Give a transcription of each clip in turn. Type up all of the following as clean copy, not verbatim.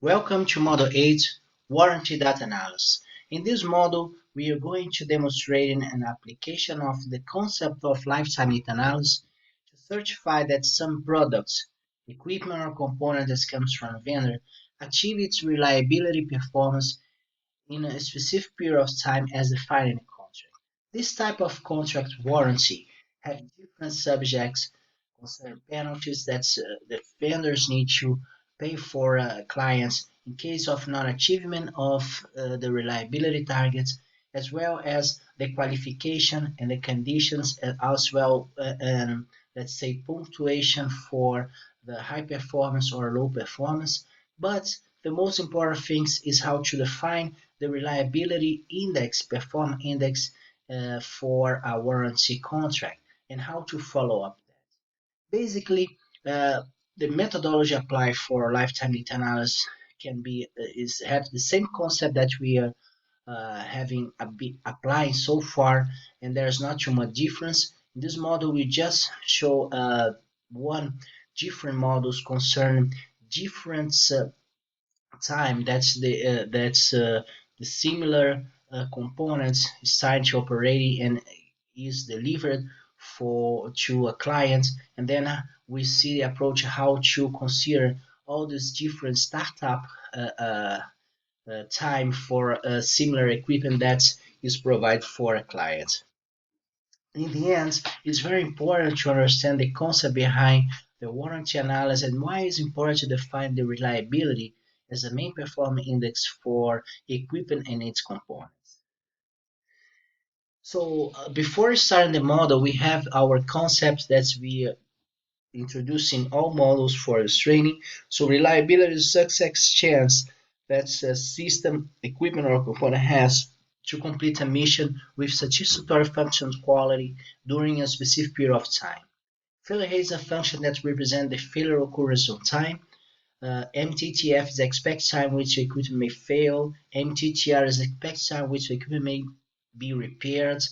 Welcome to Model 8 Warranty Data Analysis. In this model, we are going to demonstrate an application of the concept of lifetime data analysis to certify that some products, equipment, or component that comes from a vendor achieve its reliability performance in a specific period of time as defined in a contract. This type of contract warranty has different subjects concern penalties that the vendors need to pay for clients in case of non-achievement of the reliability targets, as well as the qualification and the conditions, and as well and let's say punctuation for the high performance or low performance. But the most important things is how to define the reliability index, perform index for a warranty contract, and how to follow up that. Basically, uh, the methodology applied for lifetime data analysis can be is have the same concept that we are having applying so far, and there's not too much difference. In this model, we just show one different models concerning different time that's the similar components starting to operate and is delivered for to a client, and then we see the approach how to consider all these different startup time for similar equipment that is provided for a client. In the end, it's very important to understand the concept behind the warranty analysis and why it's important to define the reliability as the main performance index for equipment and its components. So before starting the model, we have our concepts that we introduce in all models for this training. So reliability is success chance that a system, equipment, or component has to complete a mission with satisfactory function quality during a specific period of time. Failure rate is a function that represents the failure occurrence on time. MTTF is the expected time which the equipment may fail. MTTR is the expected time which the equipment may be repaired.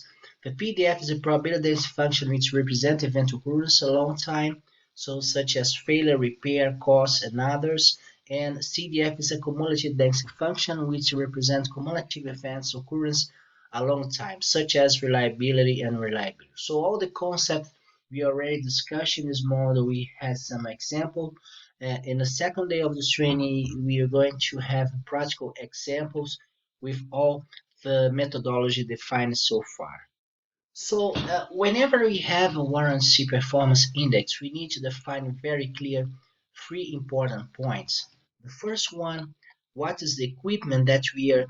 The PDF is a probability density function which represents event occurrence a long time, so such as failure, repair, cost, and others. And CDF is a cumulative density function which represents cumulative events occurrence a long time, such as reliability and reliability. So all the concepts we already discussed in this model, we had some example. In the second day of this training, we are going to have practical examples with all the methodology defined so far. So whenever we have a warranty performance index, we need to define very clear three important points. The first one, what is the equipment that we are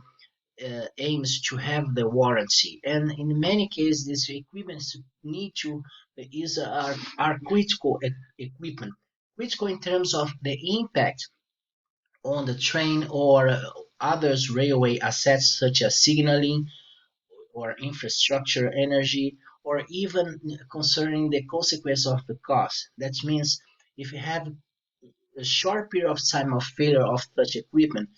aims to have the warranty, and in many cases this equipment need to is are critical equipment, critical in terms of the impact on the train or others railway assets such as signaling or infrastructure energy, or even concerning the consequence of the cost. That means if you have a short period of time of failure of such equipment,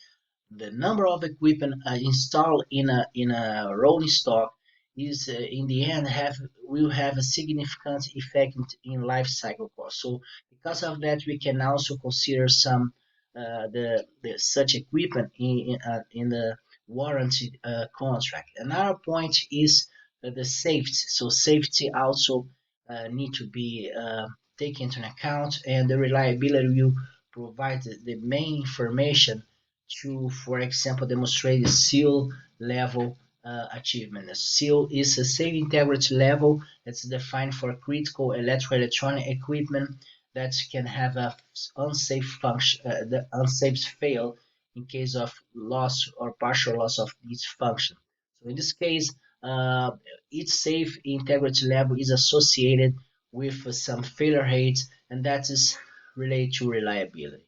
the number of equipment installed in a rolling stock is in the end have will have a significant effect in life cycle cost. So because of that, we can also consider some the such equipment in the warranty contract. Another point is the safety. So safety also need to be taken into account, and the reliability will provide the main information to, for example, demonstrate the seal level achievement. The seal is a safe integrity level that's defined for critical electrical electronic equipment that can have a unsafe function, the unsafe fail in case of loss or partial loss of this function. So in this case, each safe integrity level is associated with some failure rates, and that is related to reliability.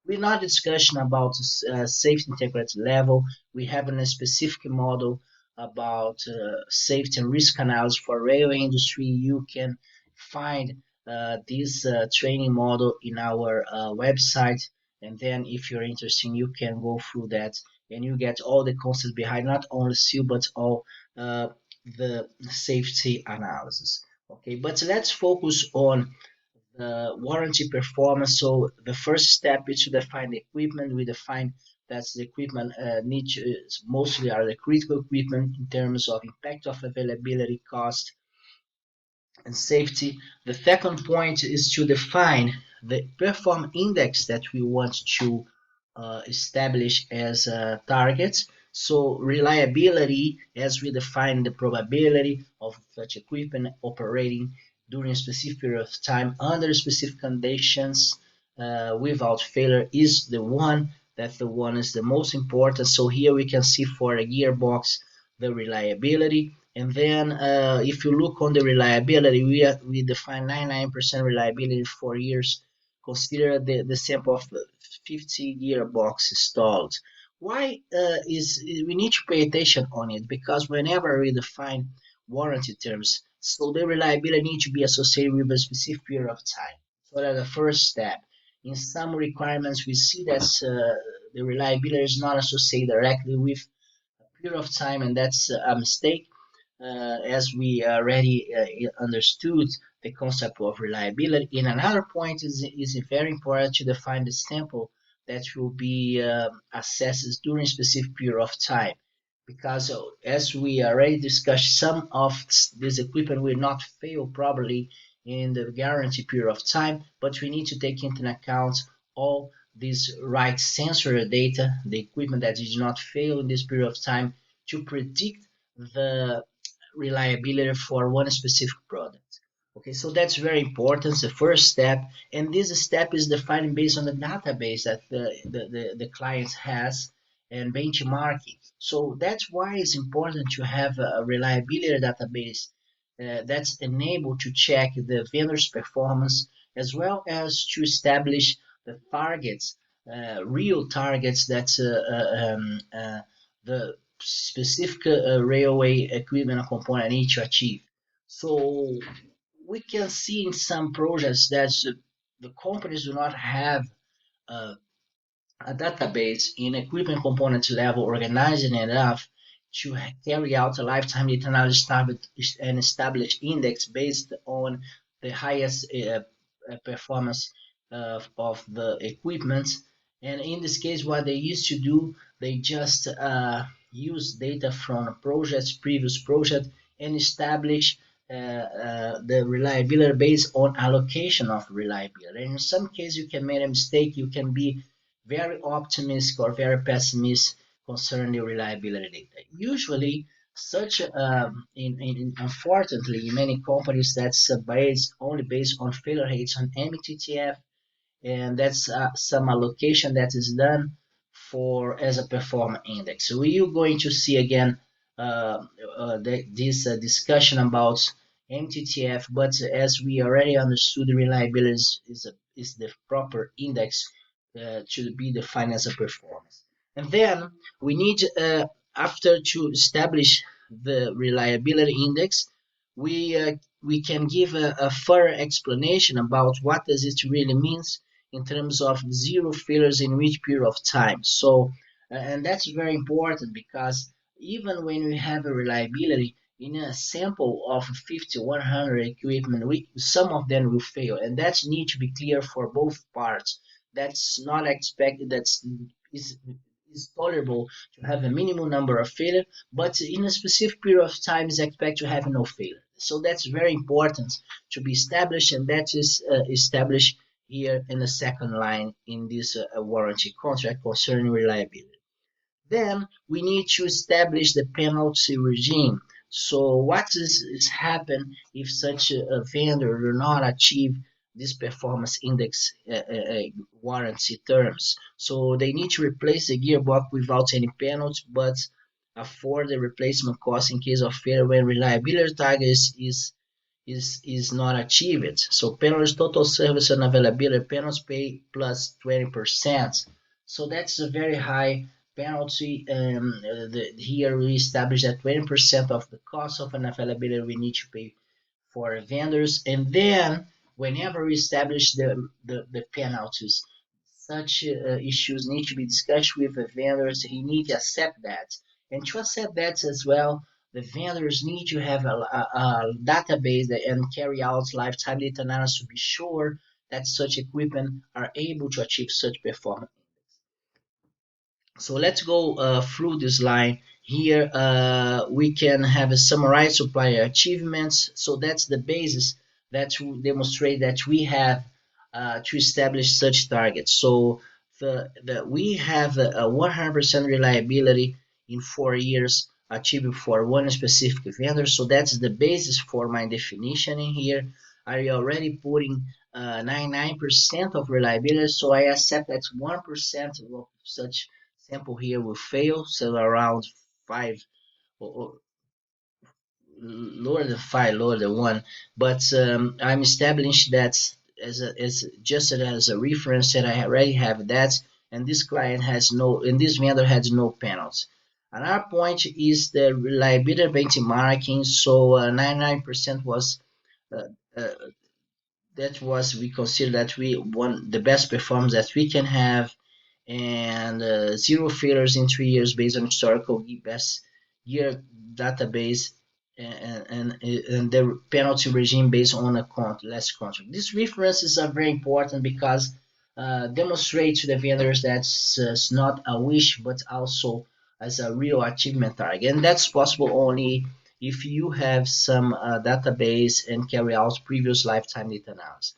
We're not discussing about safety integrity level. We have a specific model about safety and risk analysis for railway industry. You can find this training model in our website, and then if you're interested, you can go through that and you get all the concepts behind not only seal but all the safety analysis. Okay, but let's focus on warranty performance. So the first step is to define the equipment. We define that the equipment needs mostly are the critical equipment in terms of impact of availability, cost, and safety. The second point is to define the perform index that we want to establish as targets. So reliability, as we define the probability of such equipment operating during a specific period of time under specific conditions without failure, is the one that the one is the most important. So here we can see for a gearbox the reliability. And then if you look on the reliability, we define 99% reliability in 4 years. Consider the sample of 50 gearbox installed. Why is we need to pay attention on it? Because whenever we define warranty terms, so the reliability needs to be associated with a specific period of time. So that's the first step. In some requirements, we see that the reliability is not associated directly with period of time, and that's a mistake. As we already understood the concept of reliability. And another point is very important to define the sample that will be assessed during a specific period of time. Because as we already discussed, some of this equipment will not fail probably in the guarantee period of time, but we need to take into account all this right sensor data, the equipment that did not fail in this period of time, to predict the reliability for one specific product. Okay, so that's very important. It's the first step, and this step is defined based on the database that the client has and benchmarking. So that's why it's important to have a reliability database that's enabled to check the vendor's performance as well as to establish the targets, real targets that the specific railway equipment component need to achieve. So we can see in some projects that the companies do not have uh, a database in equipment component level organized enough to carry out a lifetime data analysis and establish index based on the highest performance of the equipment. And in this case, what they used to do, they just use data from a project's previous project and establish the reliability based on allocation of reliability. And in some cases, you can make a mistake. You can be very optimistic or very pessimistic concerning the reliability data. Usually, such unfortunately, in many companies, that's based only based on failure rates on MTTF, and that's some allocation that is done for as a performance index. So we are going to see again this discussion about MTTF, but as we already understood, the reliability is the proper index to be defined as a performance. And then we need, after to establish the reliability index, we can give a further explanation about what does it really means in terms of zero failures in which period of time. So, and that's very important because even when we have a reliability in a sample of 50, 100 equipment, some of them will fail, and that needs to be clear for both parts. That's not expected. Is is tolerable to have a minimum number of failure, but in a specific period of time is expected to have no failure. So that's very important to be established, and that is established here in the second line in this warranty contract concerning reliability. Then we need to establish the penalty regime. So what is happen if such a vendor do not achieve this performance index warranty terms? So they need to replace the gearbox without any penalty, but afford the replacement cost in case of failure when reliability target is not achieved. So penalties, total service and availability penalties pay plus 20%. So that's a very high penalty. Here we establish that 20% of the cost of an availability we need to pay for vendors. And then whenever we establish the penalties, such issues need to be discussed with the vendors. He need to accept that. And to accept that as well, the vendors need to have a database and carry out lifetime data analysis to be sure that such equipment are able to achieve such performance. So let's go through this line. Here we can have a summarized supplier achievements. So that's the basis that will demonstrate that we have to establish such targets. So we have a 100% reliability in 4 years achieved for one specific vendor. So that's the basis for my definition in here. I already putting 99% of reliability, so I accept that 1% of such sample here will fail, so around 5 or lower than 5, lower than 1. But I'm established that as just as a reference that I already have that, and this client has no, and this vendor has no panels. Another point is the reliability benchmarking. So 99% was uh, uh, that was we consider that we want the best performance that we can have, and zero failures in 3 years based on historical best year database, and the penalty regime based on a less contract. These references are very important because demonstrate to the vendors that's not a wish but also as a real achievement target, and that's possible only if you have some database and carry out previous lifetime data analysis.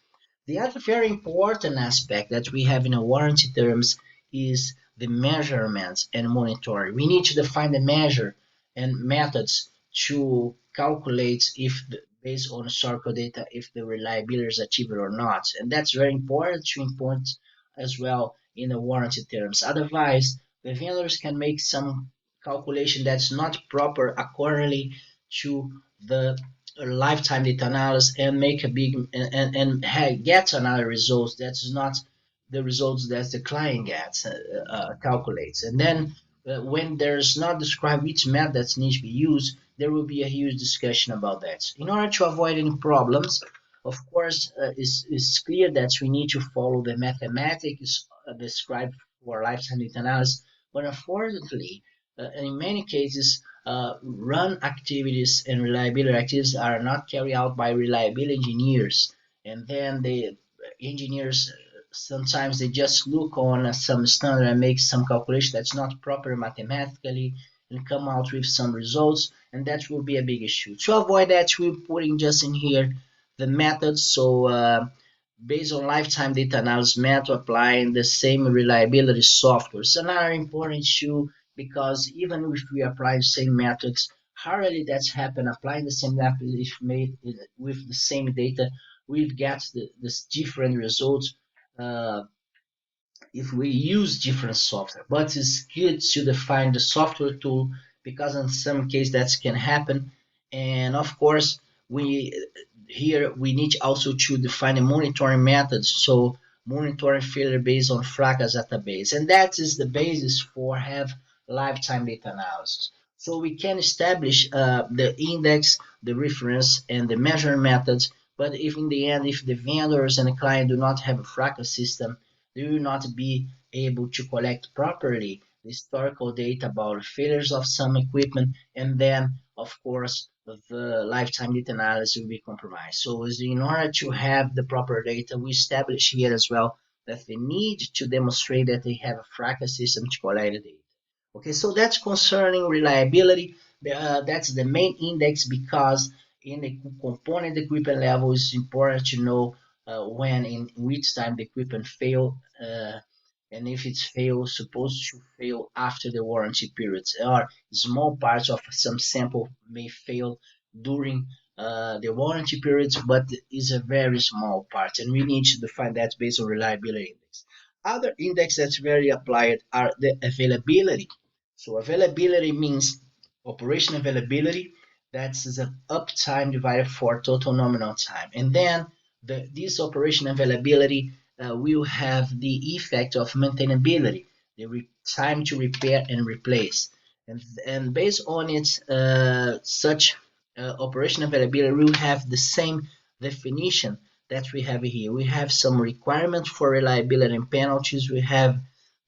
The other very important aspect that we have in a warranty terms is the measurements and monitoring. We need to define the measure and methods to calculate if based on historical data if the reliability is achieved or not, and that's very important to import as well in the warranty terms. Otherwise, the vendors can make some calculation that's not proper accordingly to the lifetime data analysis and make a big and get another results that's not the results that the client gets calculates. And then when there's not described which methods need to be used, there will be a huge discussion about that. In order to avoid any problems, of course, it's clear that we need to follow the mathematics described for lifetime data analysis, but unfortunately, in many cases, run activities and reliability activities are not carried out by reliability engineers, and then the engineers sometimes they just look on some standard and make some calculation that's not proper mathematically and come out with some results, and that will be a big issue. To avoid that, we're putting just in here the methods. So based on lifetime data analysis method, applying the same reliability software. It's another important issue because even if we apply the same methods, hardly that's happen. Applying the same method if made with the same data, we'll get this different results uh, if we use different software. But it's good to define the software tool because in some case that can happen. And of course, we here we need also to define a monitoring methods. So monitoring failure based on fracas database, and that is the basis for have lifetime data analysis. So we can establish the index, the reference, and the measuring methods. But if in the end, if the vendors and the client do not have a fracas system, they will not be able to collect properly the historical data about failures of some equipment, and then, of course, the lifetime data analysis will be compromised. So, in order to have the proper data, we establish here as well that they need to demonstrate that they have a fracas system to collect the data. Okay, so that's concerning reliability. That's the main index because in the component equipment level, it's important to know when in which time the equipment fail, and if it's failed, supposed to fail after the warranty periods, or small parts of some sample may fail during the warranty periods, but is a very small part, and we need to define that based on reliability index. Other index that's very applied are the availability. So availability means operation availability. That's the uptime divided for total nominal time, and then this operation availability will have the effect of maintainability, the time to repair and replace. And based on its such operation availability, we will have the same definition that we have here. We have some requirements for reliability and penalties. We have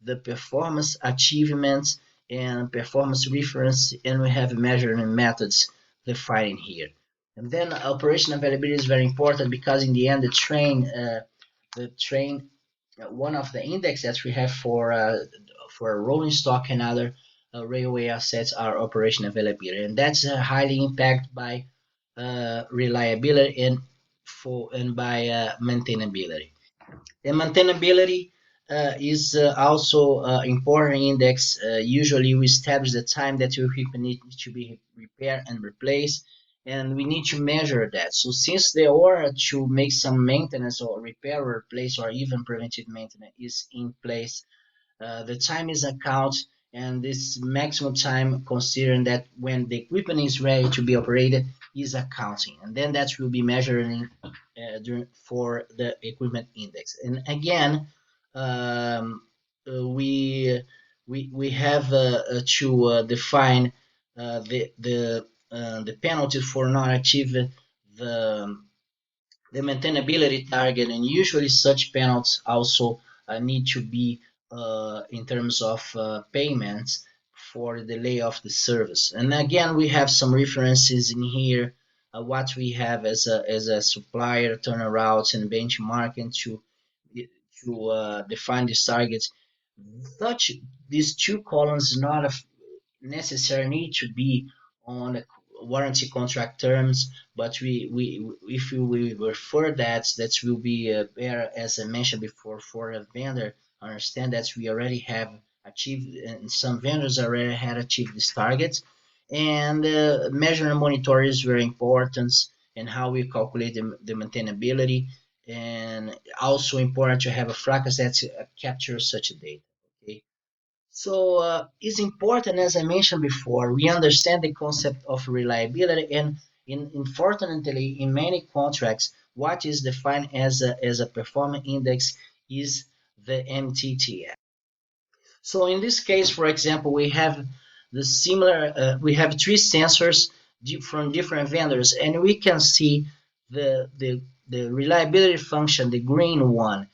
the performance achievements and performance reference, and we have measurement methods defined here. And then operation availability is very important because in the end, the train the train, one of the index that we have for rolling stock and other railway assets are operation availability, and that's highly impacted by reliability and by maintainability. The maintainability is also important index. Usually, we establish the time that your equipment needs to be repaired and replaced, and we need to measure that. So, since the order to make some maintenance or repair or replace or even preventive maintenance is in place, the time is a count, and this maximum time, considering that when the equipment is ready to be operated, is accounting, and then that will be measuring for the equipment index. And again, um, we have to define the penalty for not achieving the the maintainability target, and usually such penalties also need to be in terms of payments for the delay of the service. And again, we have some references in here, what we have as a supplier turnarounds and benchmarking to define these targets. Such these two columns not necessarily need to be on a warranty contract terms, but we if we refer that will be better, as I mentioned before, for a vendor understand that we already have achieved, and some vendors already had achieved these targets, and measure and monitor is very important, and how we calculate the maintainability, and also important to have a flux that captures such data. Okay, so it's important, as I mentioned before, we understand the concept of reliability, and unfortunately, in many contracts, what is defined as a performance index is the MTTF. So in this case, for example, we have three sensors from different vendors, and we can see the reliability function, the green one,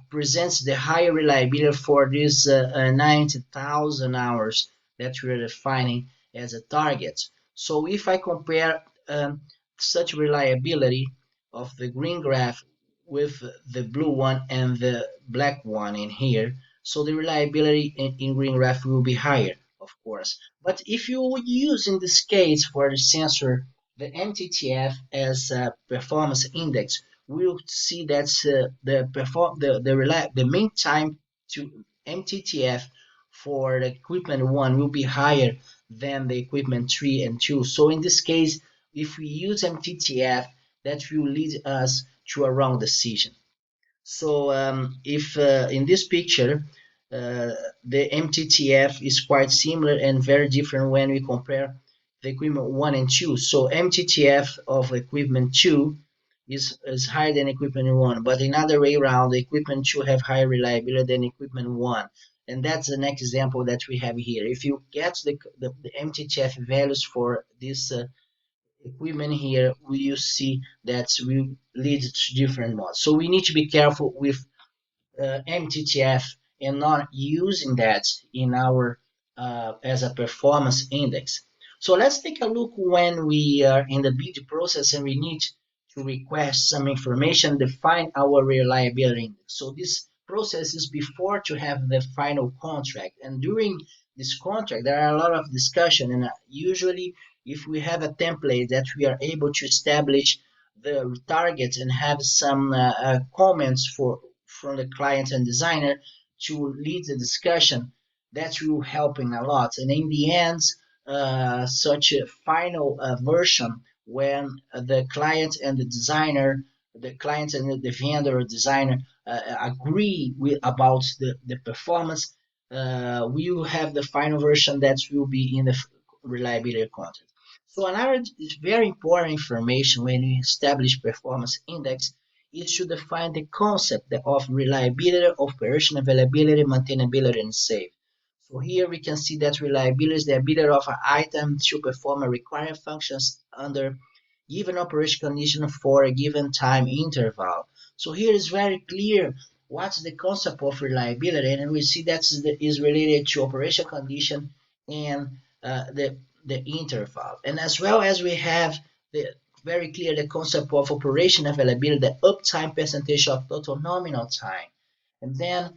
presents the higher reliability for this 90,000 hours that we're defining as a target. So if I compare such reliability of the green graph with the blue one and the black one in here, so the reliability in green graph will be higher, of course. But if you use in this case for the sensor the MTTF as a performance index, we'll see that the mean time to MTTF for the equipment 1 will be higher than the equipment 3 and 2. So in this case, if we use MTTF, that will lead us to a wrong decision. So if in this picture, the MTTF is quite similar and very different when we compare the equipment 1 and 2. So MTTF of equipment 2 is higher than equipment 1, but in other way around, the equipment 2 have higher reliability than equipment 1. And that's an example that we have here. If you get the MTTF values for this equipment here, you see that will lead to different modes. So we need to be careful with MTTF and not using that in our as a performance index. So let's take a look when we are in the bid process and we need to request some information, define our reliability index. So this process is before to have the final contract, and during this contract there are a lot of discussion, and usually if we have a template that we are able to establish the targets and have some comments from the client and designer to lead the discussion, that will helping a lot. And in the end, such a final version when the client and the designer, the client and the vendor or designer agree about the performance, we will have the final version that will be in the reliability content. So another very important information when you establish performance index is to define the concept of reliability, operation availability, maintainability, and safe. So here we can see that reliability is the ability of an item to perform a required functions under given operation condition for a given time interval. So here is very clear what's the concept of reliability, and we see that is related to operation condition and the interval. And as well as we have the very clear the concept of operation availability, the uptime percentage of total nominal time. And then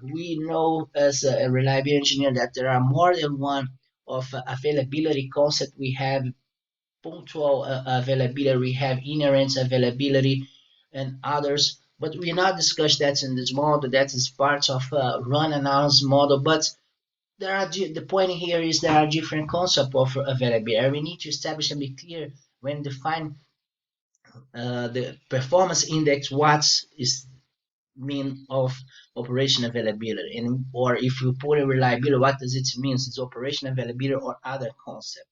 we know as a reliability engineer that there are more than one of availability concept. We have punctual availability, we have inherent availability, and others. But we not discuss that in this model. That is part of run announce model. But the point here is there are different concepts of availability. And we need to establish and be clear when define the performance index. What is mean of operation availability, and or if you put a reliability, what does it mean? Is operation availability or other concept?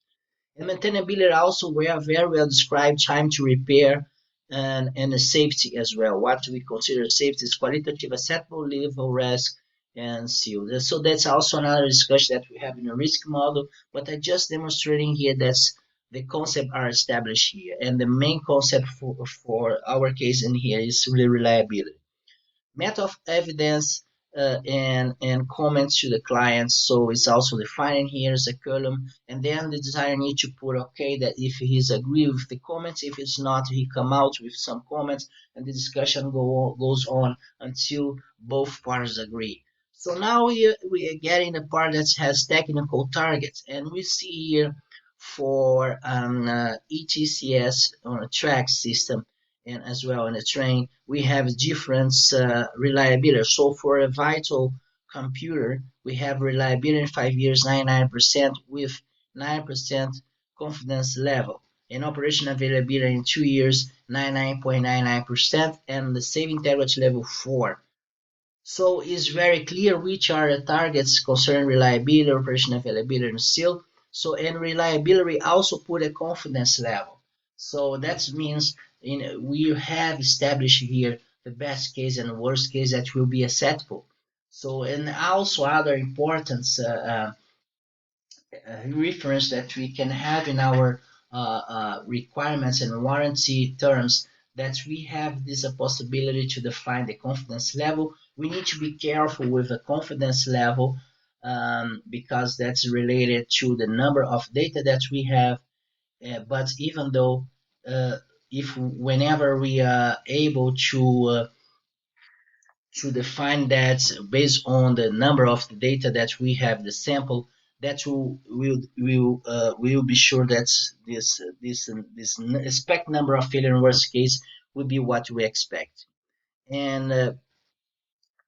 And maintainability also were very well described, time to repair and the safety as well. What we consider safety is qualitative, acceptable level risk, and seal. So that's also another discussion that we have in the risk model, but I just demonstrating here that the concepts are established here. And the main concept for our case in here is really reliability, method of evidence, and comments to the client. So it's also defined here as a column, and then the designer needs to put okay that if he's agree with the comments, if it's not, he come out with some comments, and the discussion goes on until both parties agree. So now we are getting the part that has technical targets, and we see here for ETCS on a track system and as well in a train, we have different reliability. So for a vital computer, we have reliability in 5 years, 99% with 9% confidence level. And operation availability in 2 years, 99.99%, and the save integrity level 4. So it's very clear which are the targets concerning reliability, operation availability, and seal. So and reliability also put a confidence level. So that means we have established here the best case and the worst case that will be acceptable. So and also other important reference that we can have in our requirements and warranty terms, that we have this possibility to define the confidence level. We need to be careful with the confidence level because that's related to the number of data that we have. But even though if whenever we are able to define that based on the number of the data that we have, the sample, that will be sure that this expect number of failure in worst case will be what we expect. And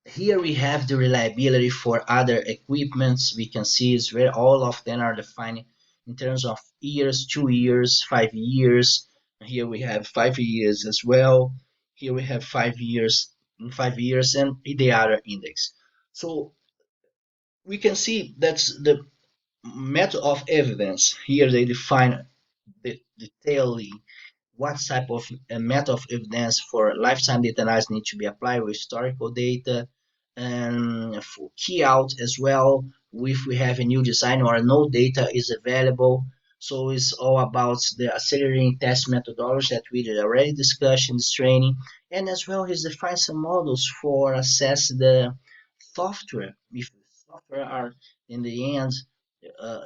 here we have the reliability for other equipments. We can see is where all of them are defined in terms of years, 2 years, 5 years. Here we have 5 years as well. Here we have 5 years, 5 years, and the other index. So we can see that's the method of evidence. Here they define the detailing what type of method of evidence for lifetime data analysis need to be applied with historical data, and for key out as well, if we have a new design or no data is available. So it's all about the accelerating test methodology that we did already discuss in this training, and as well as define some models for assess the software, if software are in the end uh,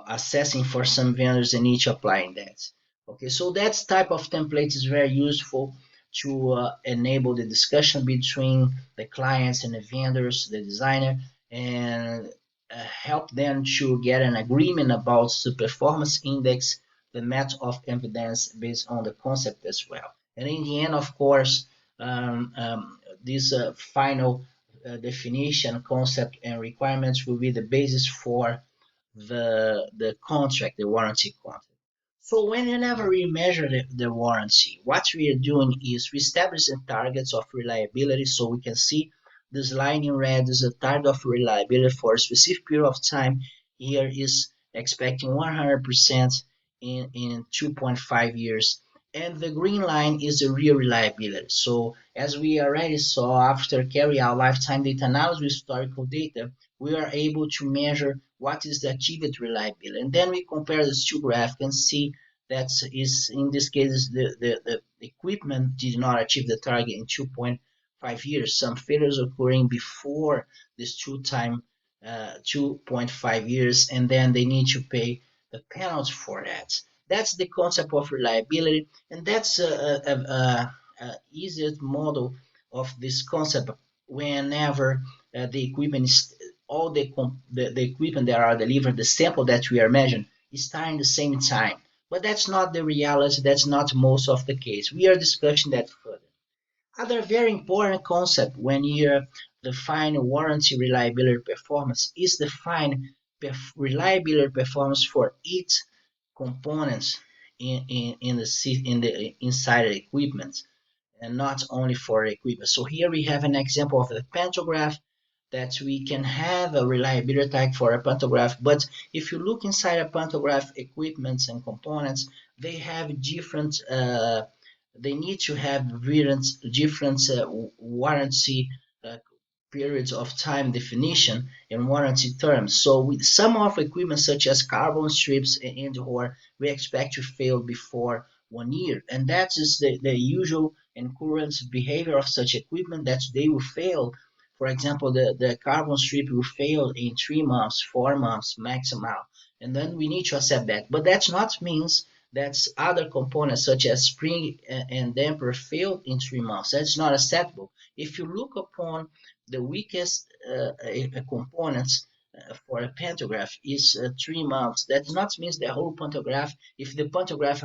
assessing for some vendors and each applying that. Okay, so that type of template is very useful to enable the discussion between the clients and the vendors, the designer, and help them to get an agreement about the performance index, the method of evidence based on the concept as well. And in the end, of course, this final definition, concept, and requirements will be the basis for the contract, the warranty contract. So whenever we measure the warranty, what we are doing is we establish the targets of reliability. So we can see this line in red is a target of reliability for a specific period of time. Here is expecting 100% in 2.5 years. And the green line is the real reliability. So as we already saw, after carry out lifetime data analysis with historical data, we are able to measure what is the achieved reliability. And then we compare these two graphs and see that is in this case the equipment did not achieve the target in 2.5 years. Some failures occurring before this 2.5 years, and then they need to pay the penalty for that. That's the concept of reliability, and that's a easiest model of this concept. Whenever the equipment is all the equipment that are delivered, the sample that we are measuring is starting the same time. But that's not the reality. That's not most of the case. We are discussing that further. Other very important concept when you define warranty reliability performance is define reliability performance for each components in the inside the equipment, and not only for equipment. So here we have an example of the pantograph, that we can have a reliability tag for a pantograph. But if you look inside a pantograph equipments and components, they have different they need to have different warranty uh, periods of time definition and warranty terms. So with some of equipment such as carbon strips and or we expect to fail before 1 year. And that is the usual and current behavior of such equipment, that they will fail. For example, the carbon strip will fail in 3 months, 4 months maximum. And then we need to accept that. But that's not means that other components such as spring and damper failed in 3 months. That's not acceptable. If you look upon the weakest components for a pantograph is 3 months. That does not mean the whole pantograph. If the pantograph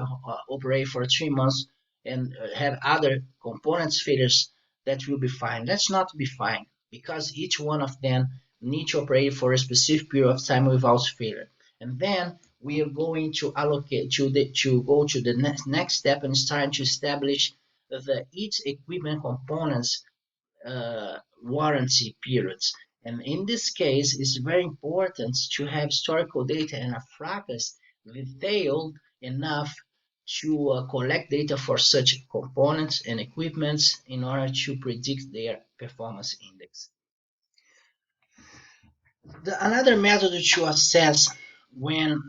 operate for 3 months and have other components failures, that will be fine. That's not be fine, because each one of them need to operate for a specific period of time without failure. And then we are going to allocate to go to the next step and start to establish the each equipment components warranty periods. And in this case, it's very important to have historical data and a fracas detailed enough to collect data for such components and equipments in order to predict their performance index. Another method to assess when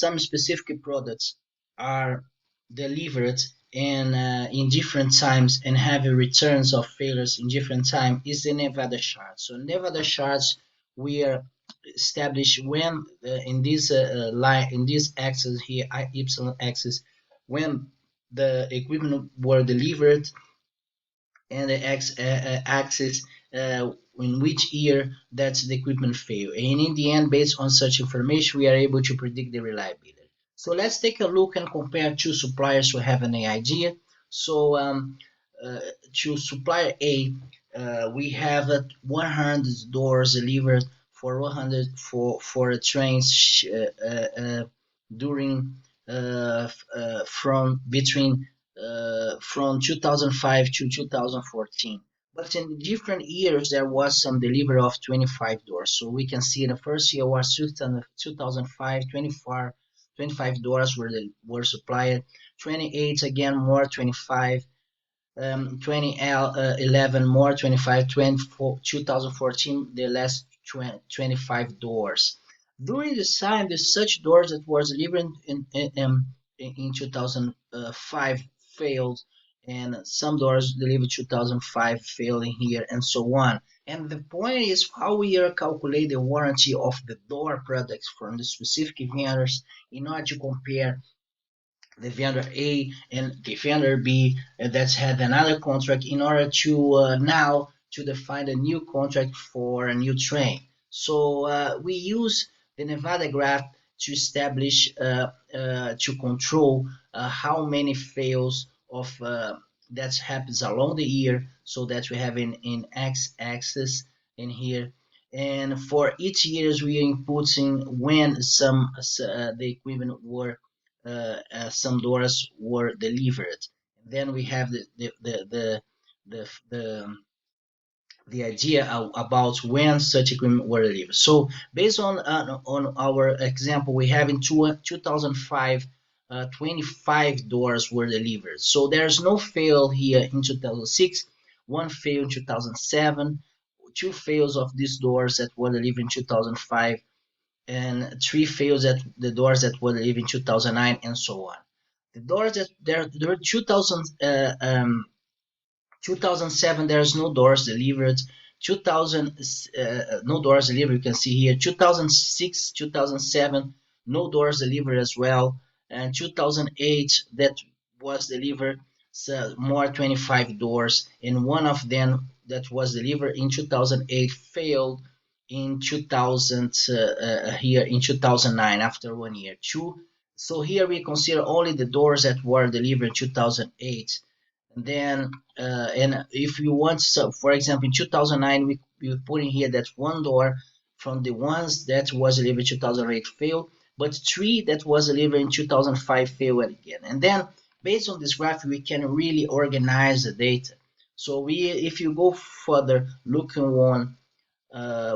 some specific products are delivered and in different times and have returns of failures in different time is the Nevada chart. So Nevada charts we are establish when in this line in this axis here, y axis, when the equipment were delivered, and the axis in which year that the equipment failed. And in the end, based on such information, we are able to predict the reliability. So let's take a look and compare two suppliers to have an idea. So uh, to supplier A, we have 100 doors delivered for 100 for trains during from between from 2005 to 2014. But in different years, there was some delivery of 25 doors. So we can see the first year was 2005, 25 doors were supplied. 28 again more 25, 2011 more 25, 2014 the last 25 doors. During this time, the such doors that was delivered in 2005 failed, and some doors delivered 2005 failing here, and so on. And the point is how we are calculate the warranty of the door products from the specific vendors in order to compare the vendor A and the vendor B that's had another contract in order to now to define a new contract for a new train. So we use the Nevada graph to establish to control how many fails of that happens along the year, so that we have in x-axis in here. And for each years we are inputting when the equipment were some doors were delivered. Then we have the, the, the idea about when such equipment were delivered. So based on our example, we have in 2005, 25 doors were delivered. So there's no fail here in 2006, one fail in 2007, two fails of these doors that were delivered in 2005, and three fails at the doors that were delivered in 2009, and so on. The doors that there were 2007, there's no doors delivered. 2000 no doors delivered. You can see here 2006, 2007, no doors delivered as well. And 2008 that was delivered, so more 25 doors, and one of them that was delivered in 2008 failed in 2000 here in 2009 after 1 year. So here we consider only the doors that were delivered in 2008. And then, and if you want, so for example, in 2009, we put in here that one door from the ones that was delivered in 2008 failed, but three that was delivered in 2005 failed again. And then, based on this graph, we can really organize the data. So if you go further, looking on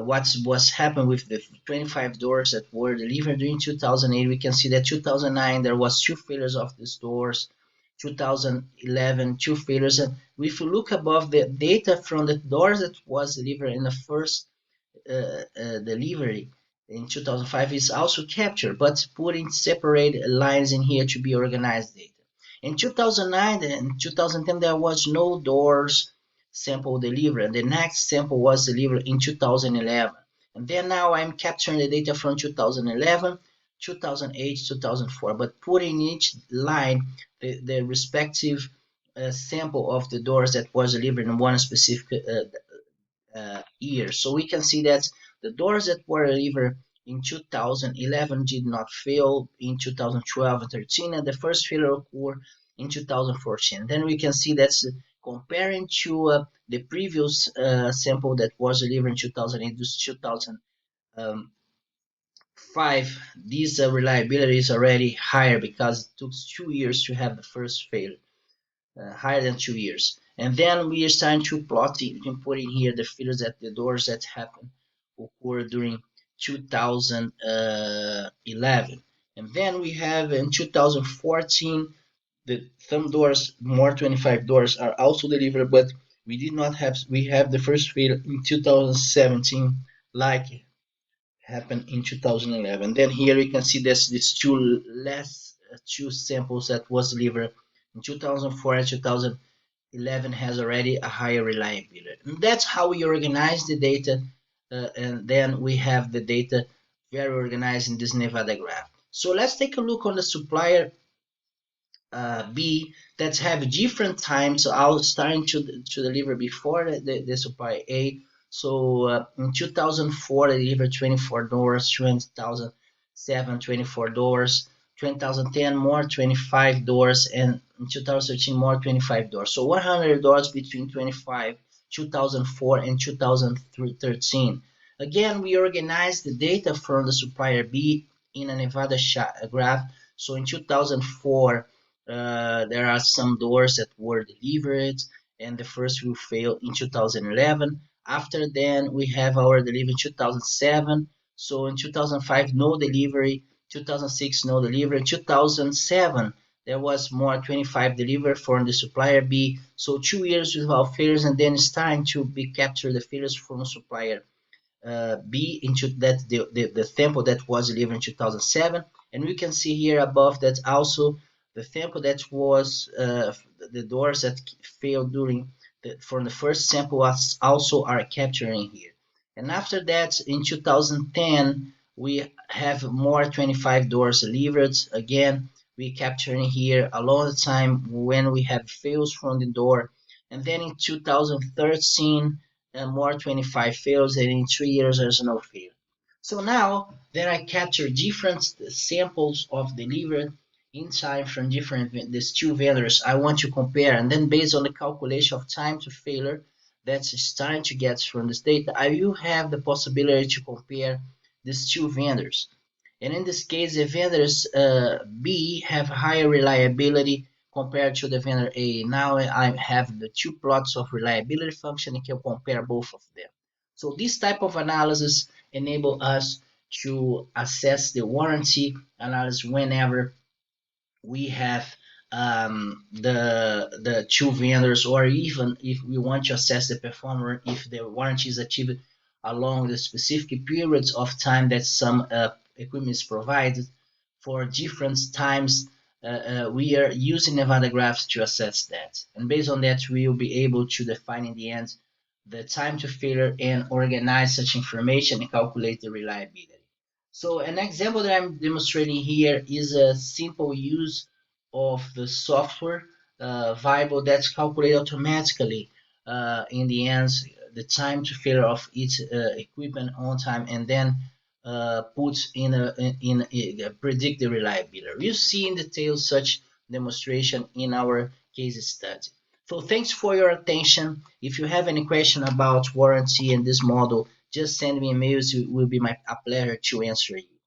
what's happened with the 25 doors that were delivered during 2008, we can see that 2009 there was two failures of these doors, 2011 two failures, and if you look above the data from the doors that was delivered in the first delivery in 2005 is also captured, but putting separate lines in here to be organized data. In 2009 and 2010, there was no doors sample delivered, and the next sample was delivered in 2011. And then now I'm capturing the data from 2011, 2008, 2004, but putting each line the respective sample of the doors that was delivered in one specific year. So we can see that the doors that were delivered in 2011 did not fail in 2012 and 13, and the first failure occurred in 2014. Then we can see that comparing to the previous sample that was delivered in 2008 to 2005, this reliability is already higher because it took 2 years to have the first failure, higher than 2 years. And then we are starting to plot, you can put in here the figures at the doors that happened occurred during 2011. And then we have in 2014, some doors, more 25 doors are also delivered, but we have the first failure in 2017, like happened in 2011. Then here we can see this these two samples that was delivered in 2004 and 2011 has already a higher reliability. And that's how we organize the data, and then we have the data very organized in this Nevada graph. So let's take a look on the supplier B that have different times. So I was starting to deliver before the supply A. So in 2004, I delivered 24 doors, 2007, 24 doors, 2010 more 25 doors, and in 2013 more 25 doors. So 100 doors between 2004 and 2013. Again, we organized the data from the supplier B in a Nevada graph. So in 2004, there are some doors that were delivered, and the first will fail in 2011. After then, we have our delivery in 2007. So in 2005, no delivery. 2006, no delivery. 2007, there was more 25 delivered from the supplier B. So 2 years without failures, and then it's time to be capture the failures from supplier B into that the sample that was delivered in 2007. And we can see here above that also the sample that was the doors that failed during from the first sample also are capturing here. And after that, in 2010, we have more 25 doors delivered. Again, we capturing here a lot of time when we have fails from the door. And then in 2013, more 25 fails, and in 3 years there's no fail. So now that I capture different samples of delivered in time from these two vendors, I want to compare, and then based on the calculation of time to failure that's starting to get from this data, I will have the possibility to compare these two vendors. And in this case, the vendors B have higher reliability compared to the vendor A. Now I have the two plots of reliability function and can compare both of them. So this type of analysis enable us to assess the warranty analysis whenever we have the two vendors, or even if we want to assess the performance if the warranty is achieved along the specific periods of time that some equipment is provided for different times. We are using Nevada graphs to assess that, and based on that we will be able to define in the end the time to failure and organize such information and calculate the reliability. So an example that I'm demonstrating here is a simple use of the software variable that's calculated automatically in the ends the time to failure of each equipment on time, and then puts in a predict the reliability. You see in detail such demonstration in our case study. So thanks for your attention. If you have any question about warranty and this model, just send me emails. It will be a pleasure to answer you.